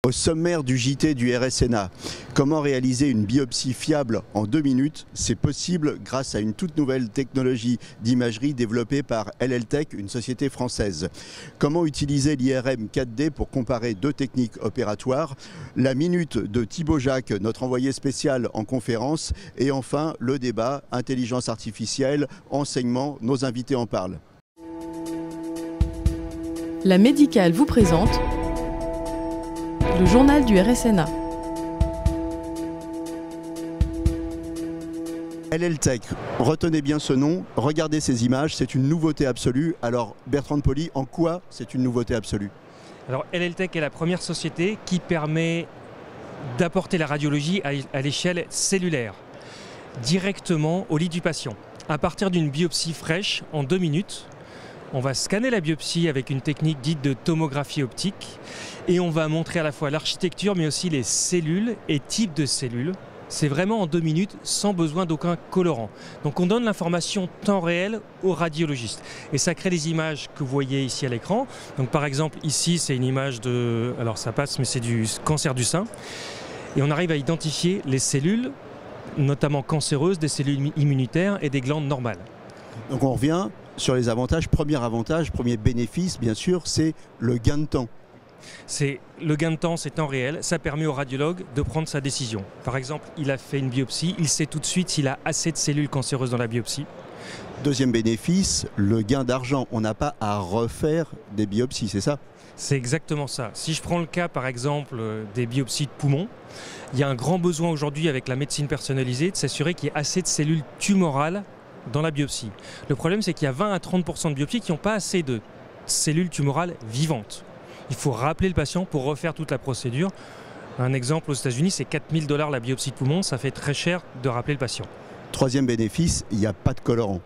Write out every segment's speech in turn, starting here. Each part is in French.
Au sommaire du JT du RSNA, comment réaliser une biopsie fiable en 2 minutes? C'est possible grâce à une toute nouvelle technologie d'imagerie développée par LLTech, une société française. Comment utiliser l'IRM 4D pour comparer 2 techniques opératoires? La minute de Thibaut Jacques, notre envoyé spécial en conférence. Et enfin, le débat, intelligence artificielle, enseignement, nos invités en parlent. La Médicale vous présente le journal du RSNA. LLTech, retenez bien ce nom, regardez ces images, c'est une nouveauté absolue. Alors Bertrand de Poly, en quoi c'est une nouveauté absolue? Alors LLTech est la première société qui permet d'apporter la radiologie à l'échelle cellulaire, directement au lit du patient. À partir d'une biopsie fraîche, en 2 minutes, on va scanner la biopsie avec une technique dite de tomographie optique et on va montrer à la fois l'architecture mais aussi les cellules et types de cellules. C'est vraiment en 2 minutes sans besoin d'aucun colorant. Donc on donne l'information temps réel aux radiologistes. Et ça crée des images que vous voyez ici à l'écran. Donc par exemple ici c'est une image de... Alors ça passe mais c'est du cancer du sein. Et on arrive à identifier les cellules, notamment cancéreuses, des cellules immunitaires et des glandes normales. Donc on revient sur les avantages. Premier avantage, premier bénéfice, bien sûr, c'est le gain de temps. Le gain de temps, c'est temps réel. Ça permet au radiologue de prendre sa décision. Par exemple, il a fait une biopsie, il sait tout de suite s'il a assez de cellules cancéreuses dans la biopsie. Deuxième bénéfice, le gain d'argent. On n'a pas à refaire des biopsies, c'est ça? C'est exactement ça. Si je prends le cas, par exemple, des biopsies de poumons, il y a un grand besoin aujourd'hui avec la médecine personnalisée de s'assurer qu'il y ait assez de cellules tumorales dans la biopsie. Le problème, c'est qu'il y a 20 à 30% de biopsies qui n'ont pas assez de cellules tumorales vivantes. Il faut rappeler le patient pour refaire toute la procédure. Un exemple aux États-Unis, c'est 4 000 $ la biopsie de poumon. Ça fait très cher de rappeler le patient. Troisième bénéfice, il n'y a pas de colorant.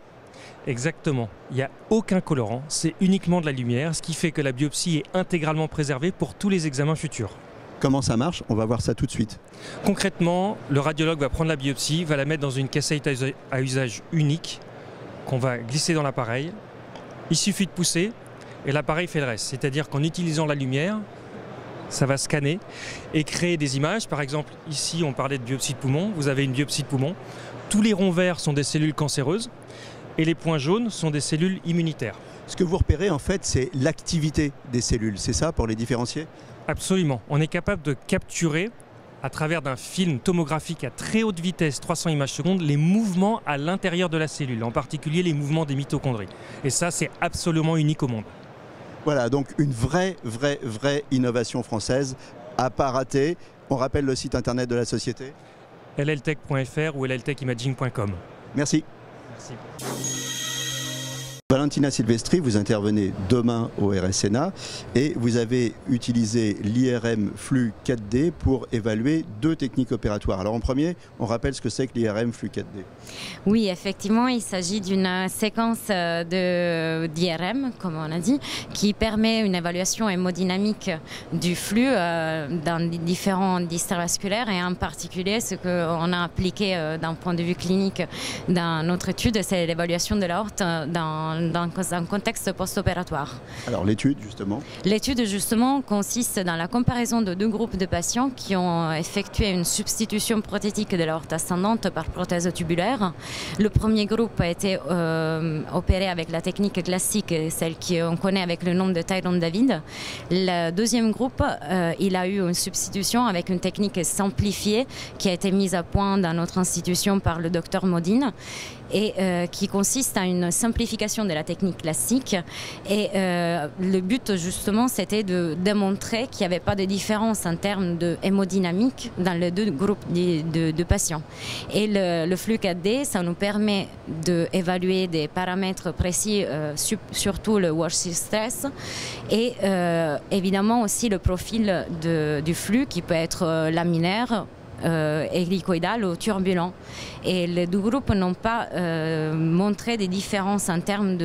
Exactement. Il n'y a aucun colorant. C'est uniquement de la lumière, ce qui fait que la biopsie est intégralement préservée pour tous les examens futurs. Comment ça marche? On va voir ça tout de suite. Concrètement, le radiologue va prendre la biopsie, va la mettre dans une cassette à usage unique qu'on va glisser dans l'appareil. Il suffit de pousser et l'appareil fait le reste. C'est-à-dire qu'en utilisant la lumière, ça va scanner et créer des images. Par exemple, ici, on parlait de biopsie de poumon. Vous avez une biopsie de poumon. Tous les ronds verts sont des cellules cancéreuses et les points jaunes sont des cellules immunitaires. Ce que vous repérez, en fait, c'est l'activité des cellules. C'est ça, pour les différencier? Absolument. On est capable de capturer, à travers d'un film tomographique à très haute vitesse, 300 images secondes, les mouvements à l'intérieur de la cellule, en particulier les mouvements des mitochondries. Et ça, c'est absolument unique au monde. Voilà, donc une vraie innovation française à pas rater. On rappelle le site internet de la société? lltech.fr ou lltechimaging.com. Merci. Merci. Valentina Silvestri, vous intervenez demain au RSNA et vous avez utilisé l'IRM flux 4D pour évaluer 2 techniques opératoires. Alors en premier, on rappelle ce que c'est que l'IRM flux 4D. Oui, effectivement, il s'agit d'une séquence d'IRM, comme on a dit, qui permet une évaluation hémodynamique du flux dans différents disques vasculaires et en particulier ce qu'on a appliqué d'un point de vue clinique dans notre étude, c'est l'évaluation de l'aorte dans un contexte post-opératoire. Alors l'étude justement? L'étude justement consiste dans la comparaison de 2 groupes de patients qui ont effectué une substitution prothétique de l'aorte ascendante par prothèse tubulaire. Le premier groupe a été opéré avec la technique classique, celle qu'on connaît avec le nom de Tyrone-David. Le deuxième groupe, il a eu une substitution avec une technique simplifiée qui a été mise à point dans notre institution par le docteur Modine et qui consiste à une simplification de la technique classique. Et le but justement c'était de démontrer qu'il n'y avait pas de différence en termes de hémodynamique dans les 2 groupes de patients. Et le flux 4D, ça nous permet d'évaluer des paramètres précis, surtout le washear stress et évidemment aussi le profil du flux qui peut être laminaire, hélicoïdal ou turbulent. Et les 2 groupes n'ont pas montré des différences en termes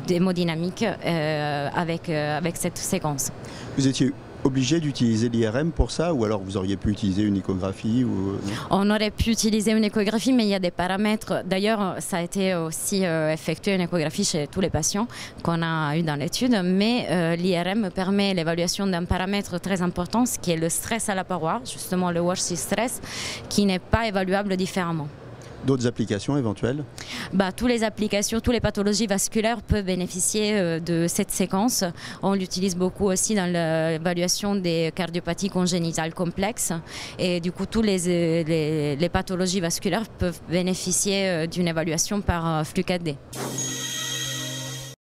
d'hémodynamique avec cette séquence. Vous étiez obligé d'utiliser l'IRM pour ça, ou alors vous auriez pu utiliser une échographie ou... On aurait pu utiliser une échographie, mais il y a des paramètres. D'ailleurs, ça a été aussi effectué une échographie chez tous les patients qu'on a eu dans l'étude, mais l'IRM permet l'évaluation d'un paramètre très important, ce qui est le stress à la paroi, justement le Worsley stress, qui n'est pas évaluable différemment. D'autres applications éventuelles? Toutes les applications, toutes les pathologies vasculaires peuvent bénéficier de cette séquence. On l'utilise beaucoup aussi dans l'évaluation des cardiopathies congénitales complexes. Et du coup, toutes les pathologies vasculaires peuvent bénéficier d'une évaluation par flux 4D.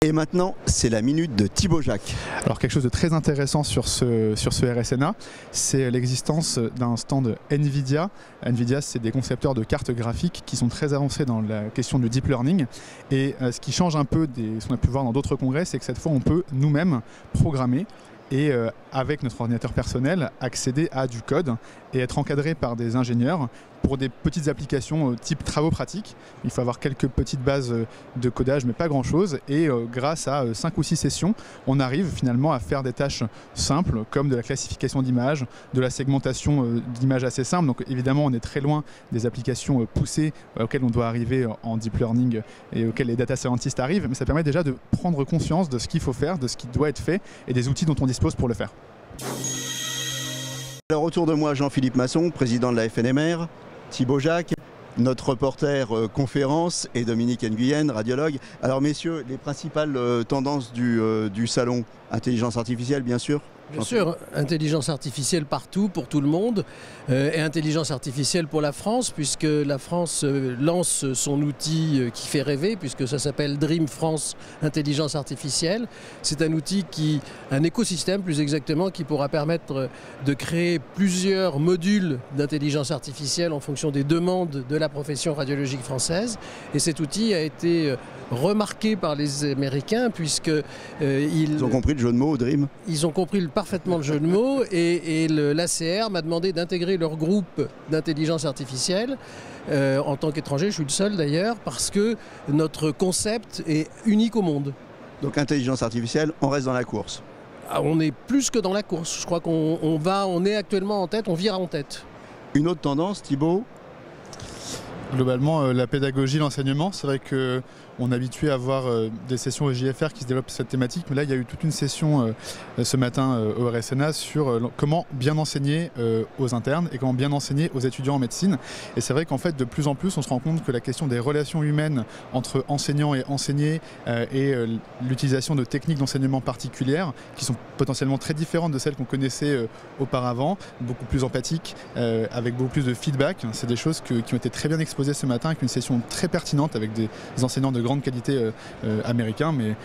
Et maintenant, c'est la minute de Thibaut Jacques. Alors quelque chose de très intéressant sur ce RSNA, c'est l'existence d'un stand NVIDIA. NVIDIA, c'est des concepteurs de cartes graphiques qui sont très avancés dans la question du deep learning. Et ce qui change un peu de ce qu'on a pu voir dans d'autres congrès, c'est que cette fois, on peut nous-mêmes programmer et avec notre ordinateur personnel, accéder à du code et être encadré par des ingénieurs pour des petites applications type travaux pratiques. Il faut avoir quelques petites bases de codage, mais pas grand-chose. Et grâce à 5 ou 6 sessions, on arrive finalement à faire des tâches simples, comme de la classification d'images, de la segmentation d'images assez simple. Donc évidemment, on est très loin des applications poussées auxquelles on doit arriver en deep learning et auxquelles les data scientists arrivent. Mais ça permet déjà de prendre conscience de ce qu'il faut faire, de ce qui doit être fait et des outils dont on dispose pour le faire. Alors autour de moi, Jean-Philippe Masson, président de la FNMR, Thibaut Jacques, notre reporter conférence, et Dominique Nguyen, radiologue. Alors messieurs, les principales tendances du salon, intelligence artificielle bien sûr? Bien sûr, intelligence artificielle partout, pour tout le monde, et intelligence artificielle pour la France, puisque la France lance son outil qui fait rêver, puisque ça s'appelle Dream France Intelligence Artificielle. C'est un outil un écosystème plus exactement, qui pourra permettre de créer plusieurs modules d'intelligence artificielle en fonction des demandes de la profession radiologique française. Et cet outil a été remarqué par les Américains, puisque ils ont compris le jeu de mots, Dream. Ils ont compris parfaitement le jeu de mots, et l'ACR m'a demandé d'intégrer leur groupe d'intelligence artificielle. En tant qu'étranger, je suis le seul d'ailleurs, parce que notre concept est unique au monde. Donc intelligence artificielle, on reste dans la course. On est plus que dans la course. Je crois qu'on est actuellement en tête, on vire en tête. Une autre tendance, Thibaut? Globalement, la pédagogie, l'enseignement, c'est vrai qu'on est habitué à voir des sessions au JFR qui se développent cette thématique, mais là il y a eu toute une session ce matin au RSNA sur comment bien enseigner aux internes et comment bien enseigner aux étudiants en médecine. Et c'est vrai qu'en fait de plus en plus on se rend compte que la question des relations humaines entre enseignants et enseignés et l'utilisation de techniques d'enseignement particulières qui sont potentiellement très différentes de celles qu'on connaissait auparavant, beaucoup plus empathiques, avec beaucoup plus de feedback. C'est des choses qui ont été très bien exposées ce matin avec une session très pertinente avec des enseignants de grande qualité américains, mais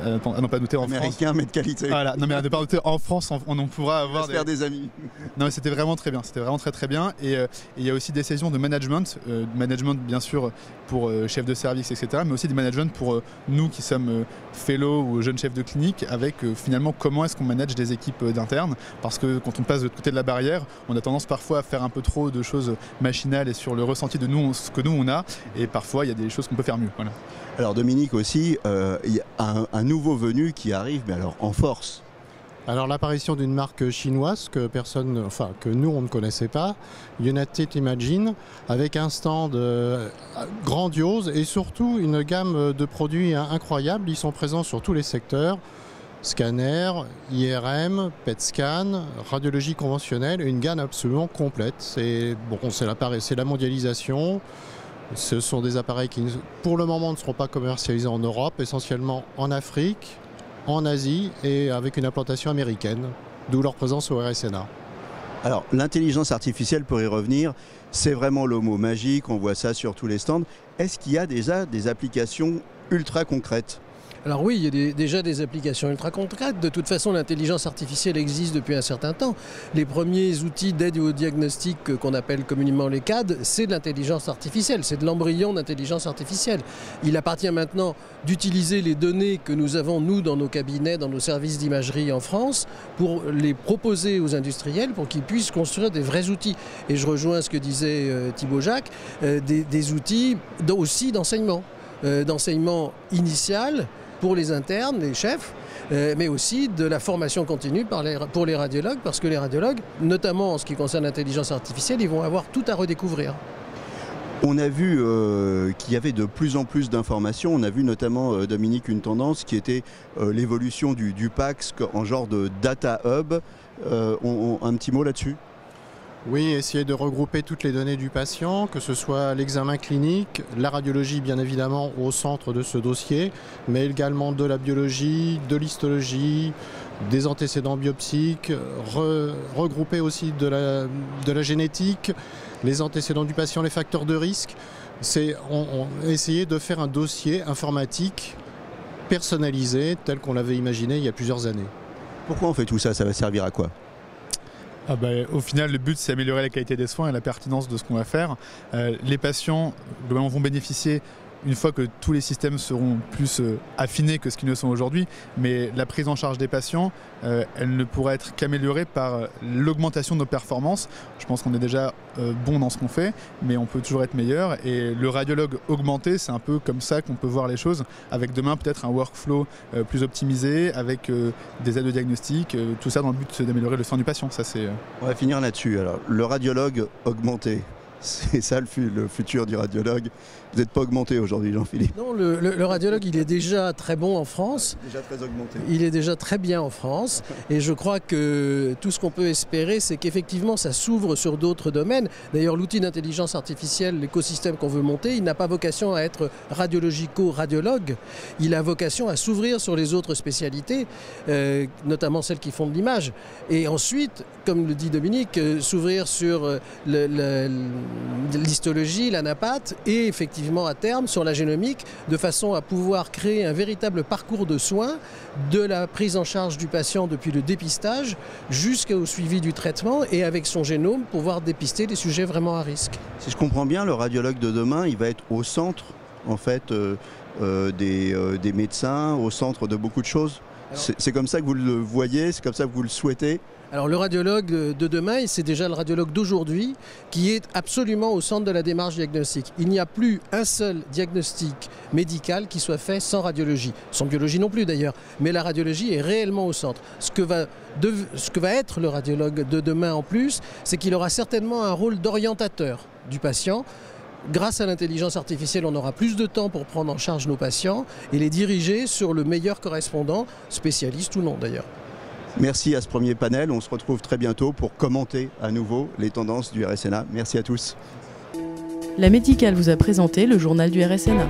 à n'en pas douter en France. Américains, mais de qualité. Voilà, non mais à ne pas douter en France, on en pourra avoir des amis. Non mais c'était vraiment très bien, c'était vraiment très très bien. Et il y a aussi des sessions de management bien sûr pour chefs de service, etc. Mais aussi des managements pour nous qui sommes fellows ou jeunes chefs de clinique, avec finalement comment est-ce qu'on manage des équipes d'internes, parce que quand on passe de l'autre côté de la barrière, on a tendance parfois à faire un peu trop de choses machinales et sur le ressenti de nous, ce que nous on a, et parfois il y a des choses qu'on peut faire mieux. Voilà. Alors Dominique aussi, il y a un nouveau venu qui arrive, mais alors en force. Alors l'apparition d'une marque chinoise que nous on ne connaissait pas, United Imagine, avec un stand grandiose et surtout une gamme de produits incroyables. Ils sont présents sur tous les secteurs: scanner, IRM, PET scan, radiologie conventionnelle, une gamme absolument complète. C'est la mondialisation. Ce sont des appareils qui, pour le moment, ne seront pas commercialisés en Europe, essentiellement en Afrique, en Asie et avec une implantation américaine, d'où leur présence au RSNA. Alors, l'intelligence artificielle, pour y revenir, c'est vraiment le mot magique, on voit ça sur tous les stands. Est-ce qu'il y a déjà des applications ultra concrètes ? Alors oui, il y a déjà des applications ultra concrètes. De toute façon, l'intelligence artificielle existe depuis un certain temps. Les premiers outils d'aide au diagnostic qu'on appelle communément les CAD, c'est de l'intelligence artificielle, c'est de l'embryon d'intelligence artificielle. Il appartient maintenant d'utiliser les données que nous avons, nous, dans nos cabinets, dans nos services d'imagerie en France, pour les proposer aux industriels pour qu'ils puissent construire des vrais outils. Et je rejoins ce que disait Thibaut Jacques, des outils aussi d'enseignement initial, pour les internes, les chefs, mais aussi de la formation continue pour les radiologues, parce que les radiologues, notamment en ce qui concerne l'intelligence artificielle, ils vont avoir tout à redécouvrir. On a vu qu'il y avait de plus en plus d'informations. On a vu notamment, Dominique, une tendance qui était l'évolution du PACS en genre de data hub. Un petit mot là-dessus ? Oui, essayer de regrouper toutes les données du patient, que ce soit l'examen clinique, la radiologie bien évidemment au centre de ce dossier, mais également de la biologie, de l'histologie, des antécédents biopsiques, regrouper aussi de la génétique, les antécédents du patient, les facteurs de risque. C'est essayer de faire un dossier informatique personnalisé tel qu'on l'avait imaginé il y a plusieurs années. Pourquoi on fait tout ça ? Ça va servir à quoi ? Au final, le but, c'est améliorer la qualité des soins et la pertinence de ce qu'on va faire. Les patients globalement vont bénéficier une fois que tous les systèmes seront plus affinés que ce qu'ils ne sont aujourd'hui, mais la prise en charge des patients, elle ne pourra être qu'améliorée par l'augmentation de nos performances. Je pense qu'on est déjà bon dans ce qu'on fait, mais on peut toujours être meilleur. Et le radiologue augmenté, c'est un peu comme ça qu'on peut voir les choses, avec demain peut-être un workflow plus optimisé, avec des aides de diagnostic, tout ça dans le but d'améliorer le soin du patient. Ça, c'est... On va finir là-dessus. Alors, le radiologue augmenté. C'est ça le futur du radiologue. Vous n'êtes pas augmenté aujourd'hui, Jean-Philippe? Non, le radiologue, il est déjà très bon en France. Déjà très augmenté. Il est déjà très bien en France. Et je crois que tout ce qu'on peut espérer, c'est qu'effectivement, ça s'ouvre sur d'autres domaines. D'ailleurs, l'outil d'intelligence artificielle, l'écosystème qu'on veut monter, il n'a pas vocation à être radiologico-radiologue. Il a vocation à s'ouvrir sur les autres spécialités, notamment celles qui font de l'image. Et ensuite, comme le dit Dominique, s'ouvrir sur l'histologie, l'anapath et effectivement à terme sur la génomique, de façon à pouvoir créer un véritable parcours de soins de la prise en charge du patient depuis le dépistage jusqu'au suivi du traitement et avec son génome pouvoir dépister des sujets vraiment à risque. Si je comprends bien, le radiologue de demain, il va être au centre en fait des médecins, au centre de beaucoup de choses. C'est comme ça que vous le voyez, c'est comme ça que vous le souhaitez? Alors le radiologue de demain, c'est déjà le radiologue d'aujourd'hui qui est absolument au centre de la démarche diagnostique. Il n'y a plus un seul diagnostic médical qui soit fait sans radiologie, sans biologie non plus d'ailleurs, mais la radiologie est réellement au centre. Ce que va être le radiologue de demain en plus, c'est qu'il aura certainement un rôle d'orientateur du patient. Grâce à l'intelligence artificielle, on aura plus de temps pour prendre en charge nos patients et les diriger sur le meilleur correspondant, spécialiste ou non d'ailleurs. Merci à ce premier panel. On se retrouve très bientôt pour commenter à nouveau les tendances du RSNA. Merci à tous. La Médicale vous a présenté le journal du RSNA.